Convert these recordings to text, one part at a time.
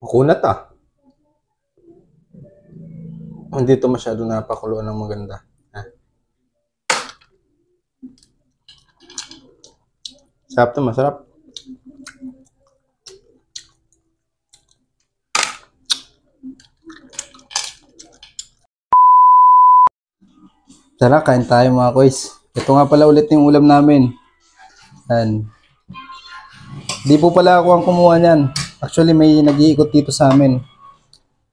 Makunat ah. Hindi to masyado napakuluan ng maganda. Sarap to, masarap. Tara, kain tayo mga kois. Ito nga pala ulit yung ulam namin. Yan. Di po pala ako ang kumuha niyan. Actually, may nag-iikot dito sa amin.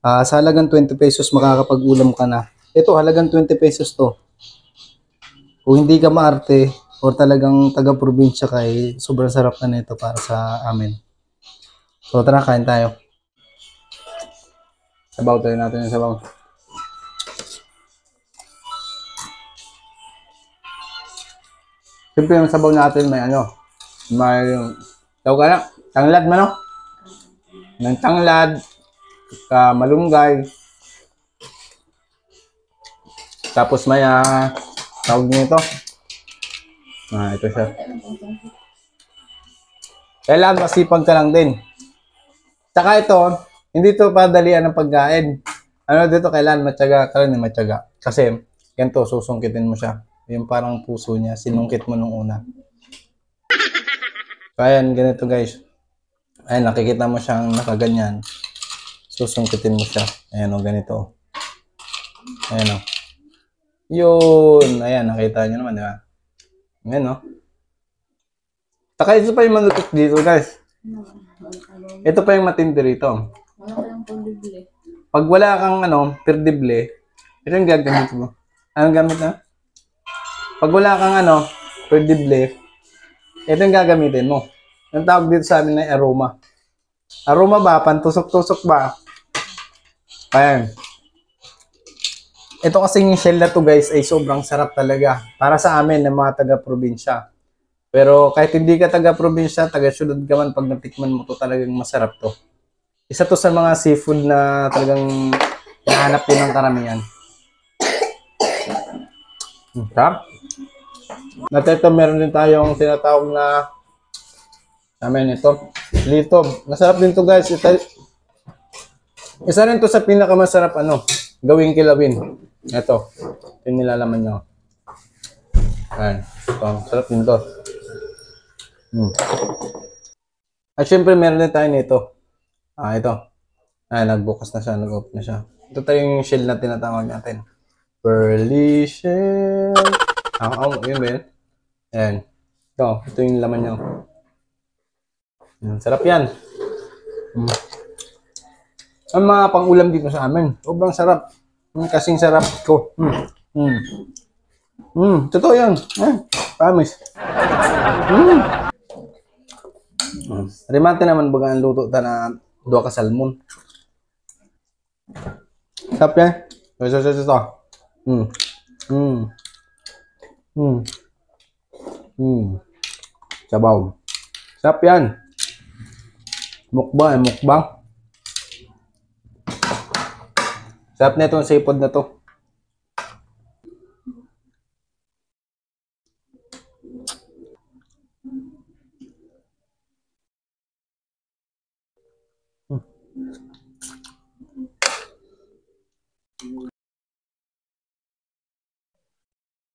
Sa halagang 20 pesos makakapag-ulam ka na. Ito, halagang 20 pesos to. Kung hindi ka maarte o talagang taga-probinsya ka, sobrang sarap na nito para sa amin. So tara, kain tayo. Sabaw tayo natin yung sabaw. Siyempre yung sabaw natin may tawag ka na, tanglad man, no? Ng tanglad, malunggay. Tapos may tawag nito. Ito siya. Kailangan masipag ka lang din. Tsaka ito, hindi ito padalian ng pagkain. Dito kailangan matyaga ka rin, matyaga. Kasi, ganito, susungkitin mo siya. Yung parang puso niya, sinungkit mo nung una. Kaya ganito guys. Ayan, nakikita mo siyang nakaganyan. Susungkitin mo siya. Ayan o, ganito. Ayan o. Yun. Ayan, nakita nyo naman, di ba? Ayan o. Saka ito pa yung manutot dito guys. Ito pa yung matindi rito. Pag wala kang perdible, ito yung gagamit mo. Anong gamit na? Pag wala kang perdible, ito yung gagamitin mo. Yung tawag dito sa amin na aroma. Aroma ba? Pantusok-tusok ba? Ayan. Ito kasing shell na to guys ay sobrang sarap talaga. Para sa amin ng mga taga-probinsya. Pero kahit hindi ka taga-probinsya, taga-syudad ka man, pag natikman mo to talagang masarap to. Isa to sa mga seafood na talagang hinahanap din ng karamihan. Sarap. At ito, meron din tayong tinatawag na namin ito, litob. Masarap din to guys. Isa rin to sa pinakamasarap gawing kilawin. Ito, yung nilalaman nyo. Ayan. Ito, sarap din to. At syempre, meron din tayo nito. Ito. Nagbukas na siya, nag-open na siya. Ito tayo yung shell na tinatawag natin. Pearly shell. Yun ba yun? Ayan. Ito yung laman nyo. Sarap yan. Ang mga pang-ulam dito sa amin, sobrang sarap. Kasing sarap ko. Totoo yan. Promise. Rimante naman baga ang luto ta na duwa ka salmon. Sarap yan. Ito. Sabaw. Sarap yan. Mukbang. Sarap na itong seafood na to.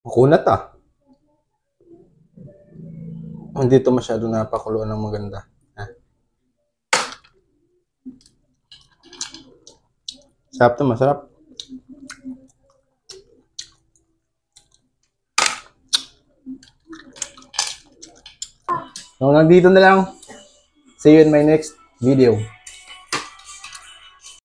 Makunat ah. Hindi to masyado napakuluan ng maganda. Sarap to, masarap. So, nandito na lang. See you in my next video.